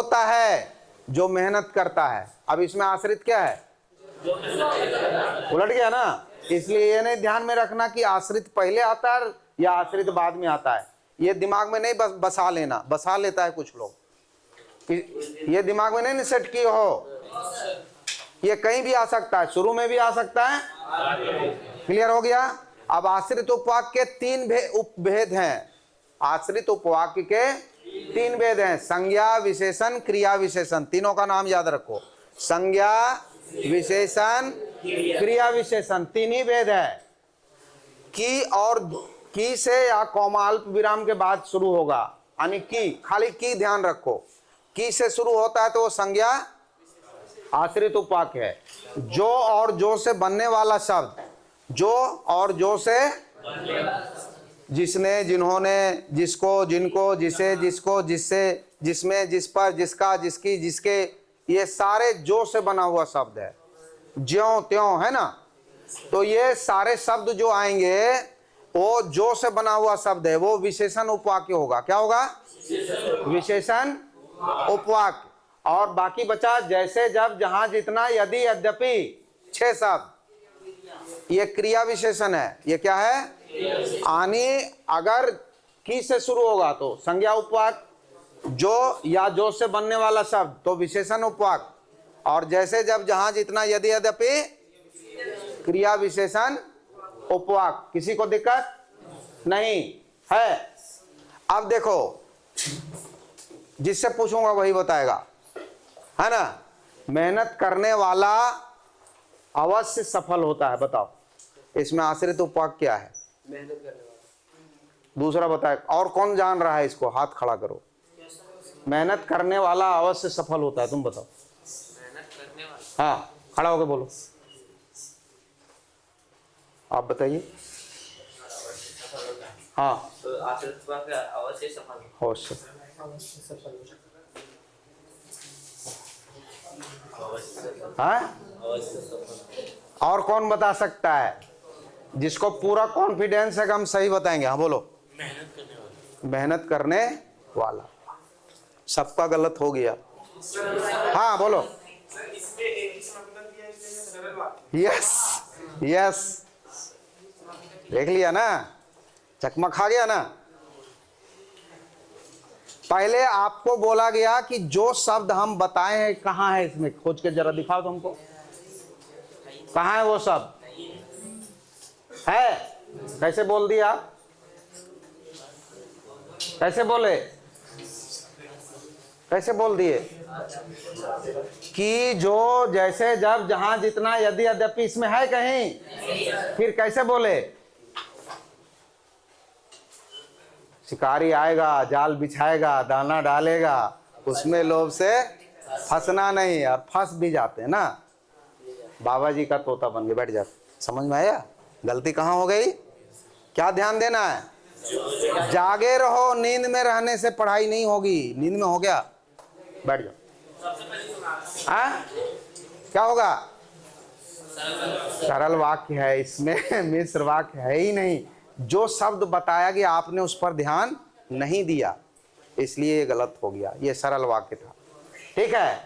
होता है जो मेहनत करता है। अब इसमें आश्रित क्या है, उलट गया ना। इसलिए ये नहीं ध्यान में रखना कि आश्रित पहले आता है या आश्रित बाद में आता है। ये दिमाग में नहीं बसा लेना, बसा लेता है कुछ लोग, ये दिमाग में नहीं सेट किए हो। ये कहीं भी आ सकता है, शुरू में भी आ सकता है। क्लियर हो गया। अब आश्रित उपवाक्य के तीन उपभेद हैं। आश्रित उपवाक्य के तीन भेद हैं, संज्ञा, विशेषण, क्रिया विशेषण। तीनों का नाम याद रखो, संज्ञा, विशेषण, क्रिया विशेषण, तीन ही भेद है। की और की से या कौमा अल्प विराम के बाद शुरू होगा, यानी की, खाली की ध्यान रखो। की से शुरू होता है तो वो संज्ञा आश्रित उपवाक्य है। जो और जो से बनने वाला शब्द, जो और जो से, जिसने, जिन्होंने, जिसको, जिनको, जिसे, जिसको, जिससे, जिसमें, जिस पर, जिसका, जिसकी, जिसके, ये सारे जो से बना हुआ शब्द है। ज्यों त्यों, है ना। तो ये सारे शब्द जो आएंगे वो जो से बना हुआ शब्द है, वो विशेषण उपवाक्य होगा। क्या होगा, विशेषण उपवाक्य। और बाकी बचा जैसे, जब, जहां, जितना, यदि, यद्यपि, 6 शब्द, ये क्रिया विशेषण है। ये क्या है, आनी। अगर की से शुरू होगा तो संज्ञा उपवाक्य, जो या जो से बनने वाला शब्द तो विशेषण उपवाक्य, और जैसे, जब, जहां, जितना, यदि, यद्यपि, क्रिया विशेषण उपवाक्य। किसी को दिक्कत नहीं है। अब देखो, जिससे पूछूंगा वही बताएगा, है ना। मेहनत करने वाला अवश्य सफल होता है। बताओ इसमें आश्रित उपवाक्य क्या है, मेहनत करने वाला। दूसरा बताए। और कौन जान रहा है इसको, हाथ खड़ा करो। मेहनत करने वाला अवश्य सफल होता है, तुम बताओ। मेहनत करने वाला, हाँ, खड़ा होकर बोलो, आप बताइए। हाँ, तो आश्रित उपवाक्य अवश्य सफल अवश्य। हाँ, और कौन बता सकता है जिसको पूरा कॉन्फिडेंस है कि हम सही बताएंगे। हाँ बोलो, मेहनत करने वाला। मेहनत करने वाला। सबका गलत हो गया। हाँ बोलो, यस यस, देख लिया ना, चकमा खा गया ना। पहले आपको बोला गया कि जो शब्द हम बताए हैं कहाँ है, इसमें खोज के जरा दिखाओ तो हमको, कहाँ है वो शब्द है। कैसे बोल दिया, कैसे बोले, कैसे बोल दिए कि जो, जैसे, जब, जहां, जितना, यदि, यद्यपि, इसमें है कहीं। फिर कैसे बोले, शिकारी आएगा, जाल बिछाएगा, दाना डालेगा, उसमें लोभ से फंसना नहीं, और फंस भी जाते हैं ना। बाबा जी का तोता बन के बैठ जाते। समझ में आया गलती कहाँ हो गई, क्या ध्यान देना है। जागे रहो, नींद में रहने से पढ़ाई नहीं होगी। नींद में हो गया, बैठ जाओ। हाँ, क्या होगा, सरल वाक्य है, इसमें मिश्र वाक्य है ही नहीं। जो शब्द बताया गया आपने उस पर ध्यान नहीं दिया, इसलिए ये गलत हो गया। ये सरल वाक्य था, ठीक है।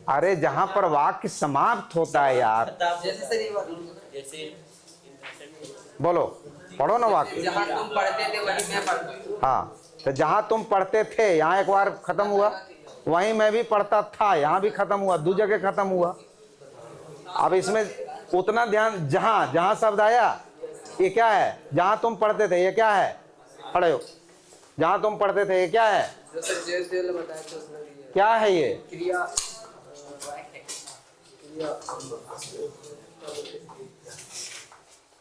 अरे जहां पर वाक्य समाप्त होता है यार, जैसे बोलो, पढ़ो ना वाक्य। जहाँ तुम पढ़ते थे वहीं मैं पढ़ता। हाँ, तो जहां तुम पढ़ते थे यहाँ एक बार खत्म हुआ, वहीं मैं भी पढ़ता था, यहाँ भी खत्म हुआ, 2 जगह खत्म हुआ। अब इसमें उतना ध्यान, जहां, जहां शब्द आया, ये क्या है, जहां तुम पढ़ते थे, ये क्या है, खड़े हो, जहां तुम पढ़ते थे, ये क्या है, क्या है ये, क्रिया,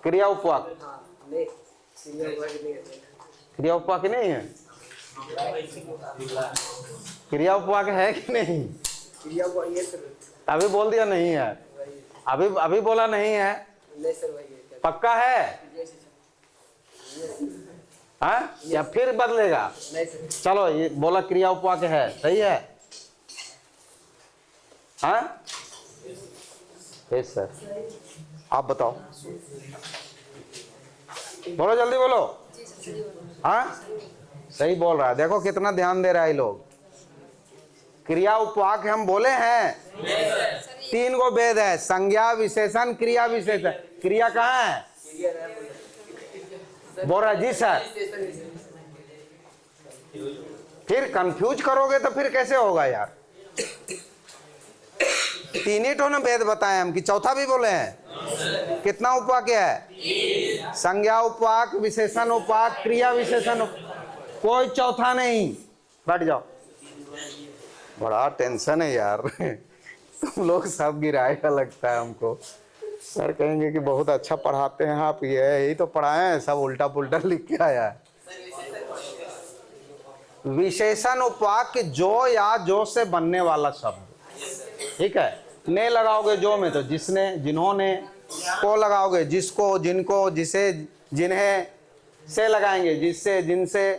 क्रिया उपवाक्य। क्रिया उपवाक्य नहीं है, क्रिया उपवाक्य है कि नहीं, अभी बोल दिया नहीं है, अभी बोला नहीं है, पक्का है, हाँ या फिर बदलेगा। चलो ये बोला क्रिया उपवाक्य है, सही है। हाँ यस सर, आप बताओ, बोलो जल्दी बोलो। हाँ सही बोल रहा है, देखो कितना ध्यान दे रहा है ये लोग। क्रिया उपवाक हम बोले हैं, 3 गो भेद है, संज्ञा विशेषण क्रिया विशेषण। क्रिया कहाँ है? बोल रहा जी सर। फिर कंफ्यूज करोगे तो फिर कैसे होगा यार। 3 ही तो ना भेद बताए हम, कि चौथा भी बोले हैं? कितना उपवाक है? संज्ञा उपवाक, विशेषण उपवाक, क्रिया विशेषण, कोई चौथा नहीं। बैठ जाओ, बड़ा टेंशन है यार। तुम लोग सब गिराएगा लगता है हमको। सर कहेंगे कि बहुत अच्छा पढ़ाते हैं आप, ये यही तो पढ़ाए हैं, सब उल्टा पुल्टा लिख के आया है। विशेषण उपवाक जो या जो से बनने वाला शब्द, ठीक है। ने लगाओगे जो में तो जिसने, जिन्होंने, को लगाओगे जिसको, जिनको, जिसे, जिन्हें, से लगाएंगे जिससे, जिनसे,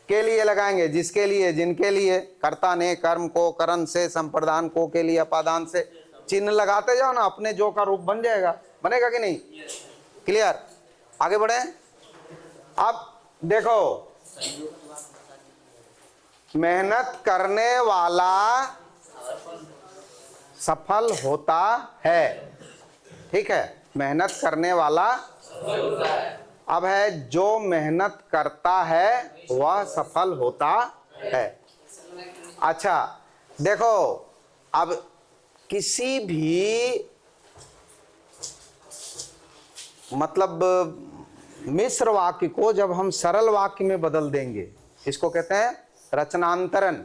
के लिए लगाएंगे जिसके लिए, जिनके लिए, कर्ता ने, कर्म को, करण से, संप्रदान को के लिए, अपादान से चिन्ह लगाते जाओ ना, अपने जो का रूप बन जाएगा। बनेगा कि नहीं? क्लियर? आगे बढ़े। अब देखो, मेहनत करने वाला सफल होता है, ठीक है। मेहनत करने वाला, अब है जो मेहनत करता है वह सफल होता है। अच्छा देखो, अब किसी भी मतलब मिश्र वाक्य को जब हम सरल वाक्य में बदल देंगे, इसको कहते हैं रचनांतरण।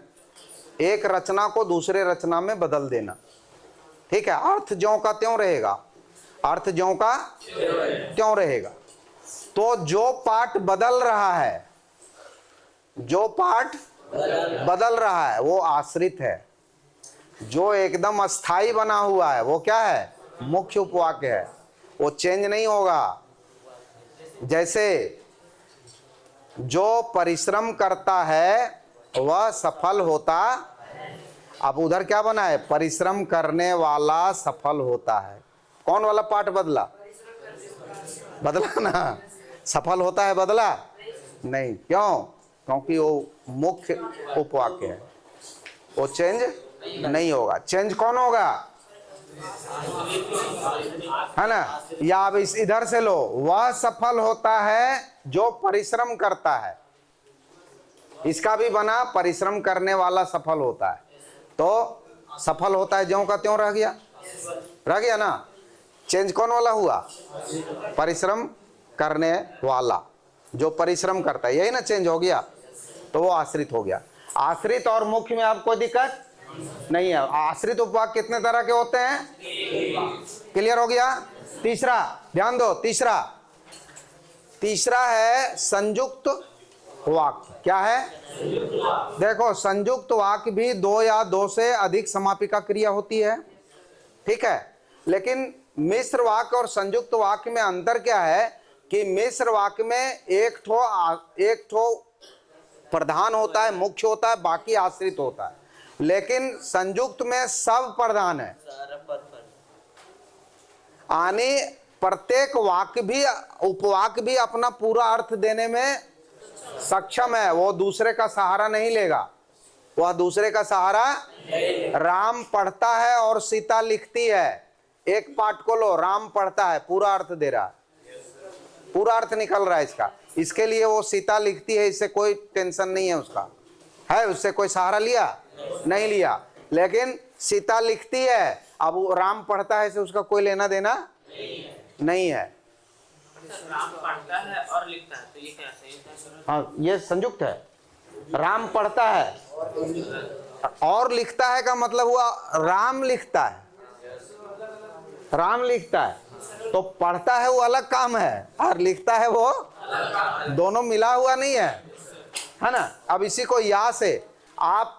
एक रचना को दूसरे रचना में बदल देना, ठीक है। अर्थ ज्यों का त्यों रहेगा, अर्थ ज्यों का त्यों रहेगा। तो जो पाठ बदल रहा है, जो पाठ बदल रहा है वो आश्रित है। जो एकदम अस्थाई बना हुआ है वो क्या है? मुख्य उपवाक्य है, वो चेंज नहीं होगा। जैसे जो परिश्रम करता है वह सफल होता, अब उधर क्या बना है? परिश्रम करने वाला सफल होता है। कौन वाला पाठ बदला? बदला ना, सफल होता है बदला नहीं। क्यों? क्योंकि वो मुख्य उपवाक्य है, वो चेंज नहीं होगा। चेंज कौन होगा? है ना? या अब इस इधर से लो, वह सफल होता है जो परिश्रम करता है। इसका भी बना परिश्रम करने वाला सफल होता है, तो सफल होता है ज्यों का त्यों रह गया, रह गया ना। चेंज कौन वाला हुआ? परिश्रम करने वाला, जो परिश्रम करता है, यही ना चेंज हो गया, तो वो आश्रित हो गया। आश्रित और मुख्य में आप कोई दिक्कत नहीं है। आश्रित उपवाक कितने तरह के होते हैं? क्लियर हो गया? तीसरा ध्यान दो, तीसरा है संयुक्त वाक्य। क्या है? देखो, संयुक्त वाक्य भी 2 या 2 से अधिक समापिका क्रिया होती है, ठीक है। लेकिन मिश्र वाक्य और संयुक्त वाक्य में अंतर क्या है कि मिश्र वाक्य में एक ठो प्रधान होता है, मुख्य होता है, बाकी आश्रित होता है। लेकिन संयुक्त में सब प्रधान है, यानी प्रत्येक वाक्य भी, उपवाक्य भी अपना पूरा अर्थ देने में सक्षम है। वो दूसरे का सहारा नहीं लेगा, वह दूसरे का सहारा। राम पढ़ता है और सीता लिखती है। एक पाठ को लो, राम पढ़ता है, पूरा अर्थ दे रहा है, पूरा अर्थ निकल रहा है इसका। इसके लिए वो सीता लिखती है, इससे कोई टेंशन नहीं है उसका, है उससे कोई सहारा लिया नहीं लिया। लेकिन सीता लिखती है, अब वो राम पढ़ता है, इससे उसका कोई लेना देना नहीं है। राम पढ़ता है और लिखता है, तो ये क्या सही है? हाँ, ये संयुक्त है। राम पढ़ता है और लिखता है का मतलब हुआ राम लिखता है, राम लिखता है। तो पढ़ता है वो अलग काम है, और लिखता है वो दोनों मिला हुआ नहीं है ना। अब इसी को या से आप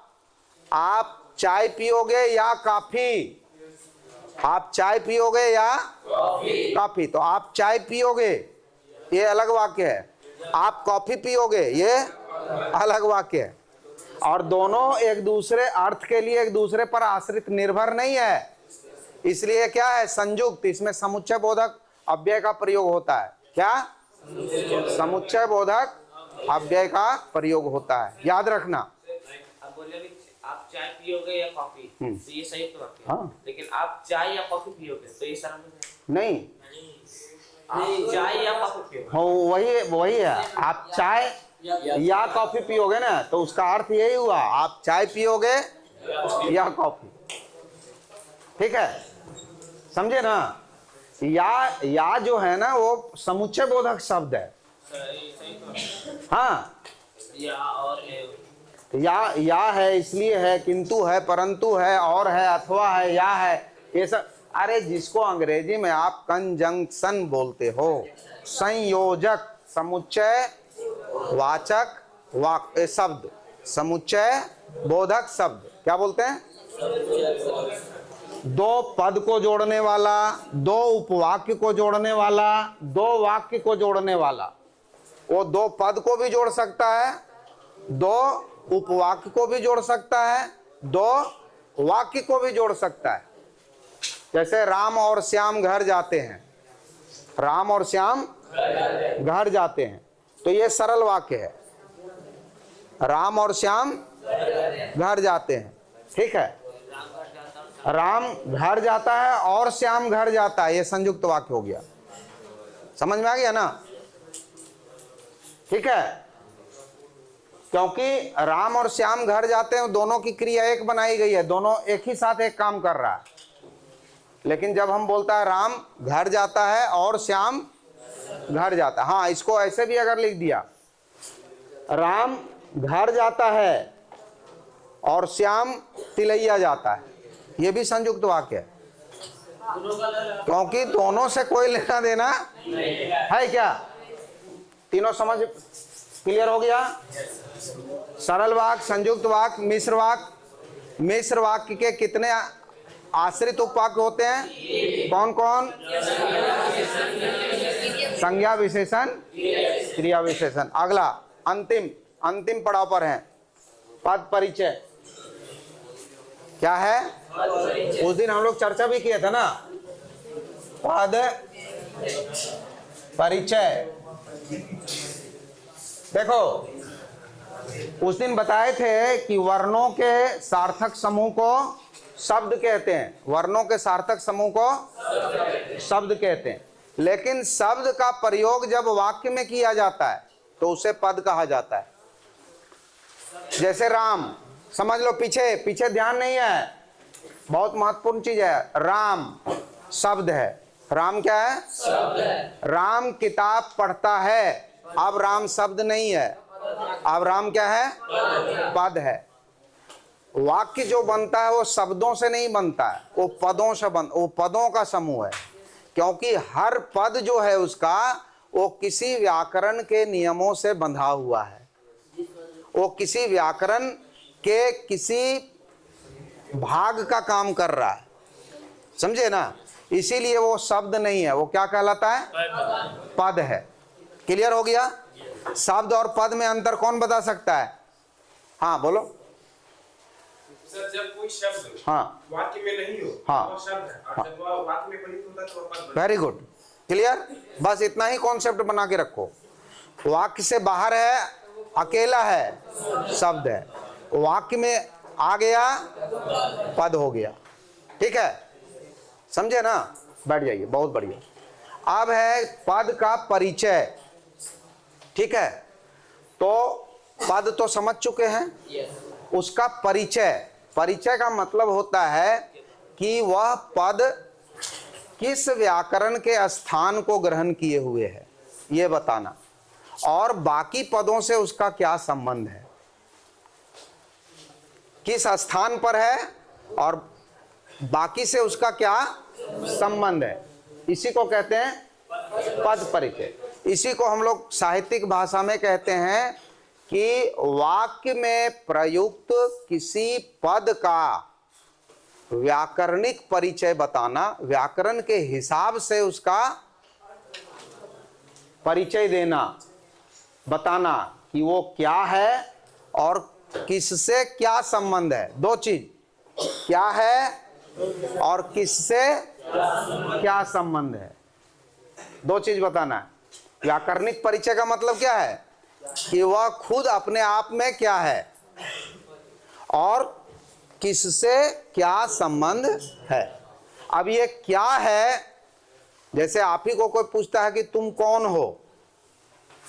चाय पियोगे या कॉफी, आप चाय पियोगे या कॉफी, तो आप चाय पियोगे ये अलग वाक्य है, आप कॉफी पियोगे ये अलग वाक्य है। और दोनों एक दूसरे अर्थ के लिए एक दूसरे पर आश्रित निर्भर नहीं है, इसलिए क्या है? संयुक्त। इसमें समुच्चय बोधक अव्यय का प्रयोग होता है। क्या? समुच्चय बोधक अव्यय का प्रयोग होता है, याद रखना। आप बोले कि आप चाय पियोगे या कॉफी, तो ये संयुक्त वाक्य है। हाँ। लेकिन आप चाय या कॉफी पियोगे तो ये सर्वनाम नहीं, है। आप चाय या कॉफी पियोगे, हाँ वही वही है। आप चाय या कॉफी पियोगे ना, तो उसका अर्थ यही हुआ, आप चाय पियोगे या कॉफी। ठीक है, समझे ना। या जो है ना वो समुच्चय बोधक शब्द है। संयुक्त वाक्य। हाँ, या और या है, इसलिए है, किंतु है, परंतु है, और है, अथवा है, या है, ये सब। अरे जिसको अंग्रेजी में आप कंजंक्शन बोलते हो, संयोजक, समुच्चय वाचक वाक्य शब्द, समुच्चय बोधक शब्द, क्या बोलते हैं? दो पद को जोड़ने वाला, दो उपवाक्य को जोड़ने वाला, दो वाक्य को जोड़ने वाला। वो दो पद को भी जोड़ सकता है, दो उपवाक्य को भी जोड़ सकता है, दो वाक्य को भी जोड़ सकता है। जैसे राम और श्याम घर जाते हैं, राम और श्याम घर जाते हैं, तो ये सरल वाक्य है, राम और श्याम घर जाते हैं। ठीक है, राम घर जाता है और श्याम घर जाता है, ये संयुक्त वाक्य हो गया। समझ में आ गया ना? ठीक है, क्योंकि राम और श्याम घर जाते हैं, दोनों की क्रिया एक बनाई गई है, दोनों एक ही साथ एक काम कर रहा है। लेकिन जब हम बोलता है राम घर जाता है और श्याम घर जाता है, हाँ इसको ऐसे भी अगर लिख दिया, राम घर जाता है और श्याम तिलैया जाता है, ये भी संयुक्त वाक्य है, क्योंकि दोनों से कोई लेना देना है क्या? तीनों समझ क्लियर हो गया? सरल वाक्य, संयुक्त वाक्य, मिश्र वाक्य। मिश्र वाक्य के कितने आश्रित उपवाक्य होते हैं? कौन कौन? संज्ञा विशेषण, क्रिया विशेषण। अगला अंतिम पड़ाव पर है पद परिचय। क्या है? उस दिन हम लोग चर्चा भी किए थे ना, पद परिचय। देखो उस दिन बताए थे कि वर्णों के सार्थक समूह को शब्द कहते हैं, वर्णों के सार्थक समूह को शब्द कहते हैं, लेकिन शब्द का प्रयोग जब वाक्य में किया जाता है तो उसे पद कहा जाता है। जैसे राम, समझ लो, पीछे ध्यान नहीं है, बहुत महत्वपूर्ण चीज है। राम शब्द है, राम क्या है? शब्द है। राम किताब पढ़ता है, अब राम शब्द नहीं है, अब राम क्या है? पद है। वाक्य जो बनता है वो शब्दों से नहीं बनता है, वो पदों से वो पदों का समूह है, क्योंकि हर पद जो है उसका वो किसी व्याकरण के नियमों से बंधा हुआ है, वो किसी व्याकरण के किसी भाग का काम कर रहा है, समझे ना? इसीलिए वो शब्द नहीं है, वो क्या कहलाता है? पद है। क्लियर हो गया? शब्द और पद में अंतर कौन बता सकता है? हाँ बोलो सर। जब कोई शब्द हाँ वाक्य में नहीं हो, हाँ वो शब्द है, और जब वह वाक्य में प्रयुक्त होता है तो वह पद बनता है। Very good, clear. बस इतना ही कॉन्सेप्ट बना के रखो। वाक्य से बाहर है, अकेला है, शब्द है, वाक्य में आ गया, पद हो गया। ठीक है, समझे ना? बैठ जाइए, बहुत बढ़िया। अब है पद का परिचय। ठीक है, तो पद तो समझ चुके हैं, उसका परिचय का मतलब होता है कि वह पद किस व्याकरण के स्थान को ग्रहण किए हुए है, ये बताना, और बाकी पदों से उसका क्या संबंध है, किस स्थान पर है और बाकी से उसका क्या संबंध है, इसी को कहते हैं पद परिचय। इसी को हम लोग साहित्यिक भाषा में कहते हैं कि वाक्य में प्रयुक्त किसी पद का व्याकरणिक परिचय बताना, व्याकरण के हिसाब से उसका परिचय देना, बताना कि वो क्या है और किससे क्या संबंध है। दो चीज, क्या है और किससे क्या संबंध है, दो चीज बताना है। व्याकरणिक परिचय का मतलब क्या है कि वह खुद अपने आप में क्या है और किससे क्या संबंध है। अब ये क्या है, जैसे आप ही को कोई पूछता है कि तुम कौन हो,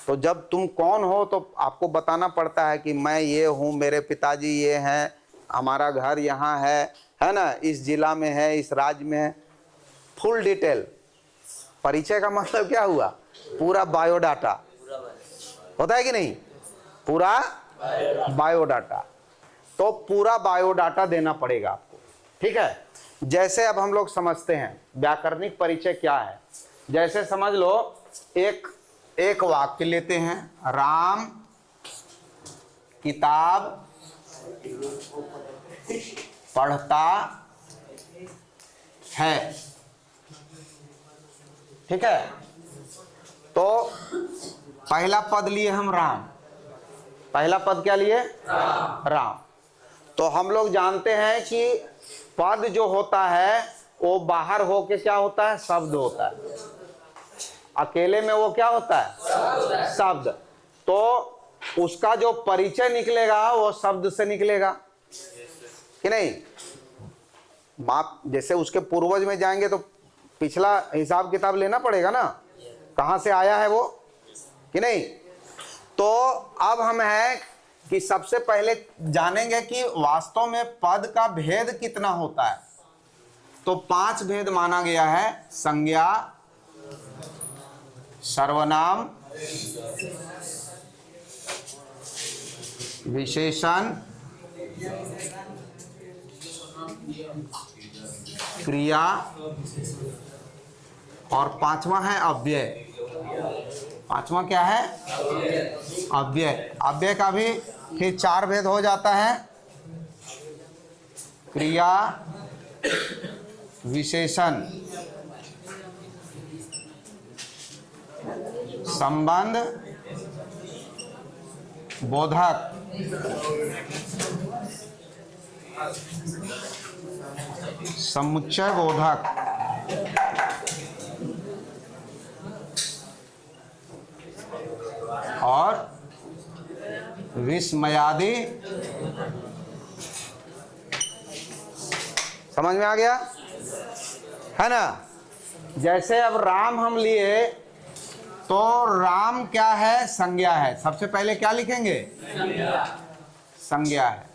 तो जब तुम कौन हो तो आपको बताना पड़ता है कि मैं ये हूँ, मेरे पिताजी ये हैं, हमारा घर यहाँ है ना, इस जिला में है, इस राज्य में है, फुल डिटेल। परिचय का मतलब क्या हुआ? पूरा बायोडाटा होता है कि नहीं? पूरा बायोडाटा। तो पूरा बायोडाटा देना पड़ेगा आपको, ठीक है। जैसे अब हम लोग समझते हैं व्याकरणिक परिचय क्या है। जैसे समझ लो एक वाक्य लेते हैं, राम किताब पढ़ता है, ठीक है। तो पहला पद लिए हम राम, पहला पद क्या लिए? राम। तो हम लोग जानते हैं कि पद जो होता है वो बाहर होके क्या होता है? शब्द होता है। अकेले में वो क्या होता है? शब्द। तो उसका जो परिचय निकलेगा वो शब्द से निकलेगा कि नहीं? माप जैसे उसके पूर्वज में जाएंगे तो पिछला हिसाब किताब लेना पड़ेगा ना, कहां से आया है वो, कि नहीं? तो अब हम हैं कि सबसे पहले जानेंगे कि वास्तव में पद का भेद कितना होता है। तो 5 भेद माना गया है: संज्ञा, सर्वनाम, विशेषण, क्रिया और 5वां है अव्यय। 5वां क्या है? अव्यय। अव्यय का भी फिर 4 भेद हो जाता है: क्रिया, विशेषण, संबंध, बोधक, समुच्चय बोधक, और विस्मयादि। समझ में आ गया है ना? जैसे अब राम हम लिए तो राम क्या है? संज्ञा है। सबसे पहले क्या लिखेंगे? संज्ञा है।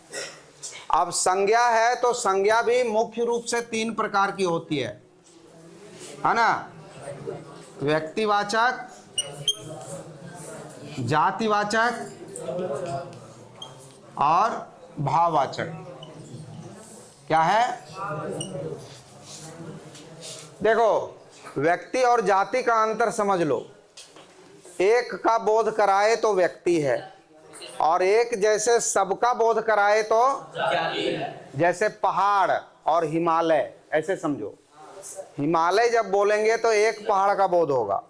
अब संज्ञा है तो संज्ञा भी मुख्य रूप से 3 प्रकार की होती है ना? व्यक्तिवाचक, जातिवाचक और भाववाचक। क्या है? देखो, व्यक्ति और जाति का अंतर समझ लो। एक का बोध कराए तो व्यक्ति है, और एक जैसे सबका बोध कराए तो जैसे पहाड़ और हिमालय, ऐसे समझो। हिमालय जब बोलेंगे तो एक पहाड़ का बोध होगा,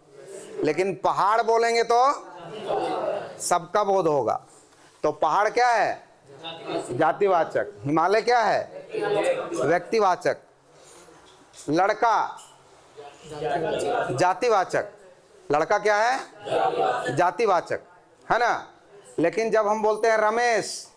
लेकिन पहाड़ बोलेंगे तो सबका बोध होगा। तो पहाड़ क्या है? जातिवाचक। हिमालय क्या है? व्यक्तिवाचक। लड़का जातिवाचक। लड़का क्या है? जातिवाचक, है ना? लेकिन जब हम बोलते हैं रमेश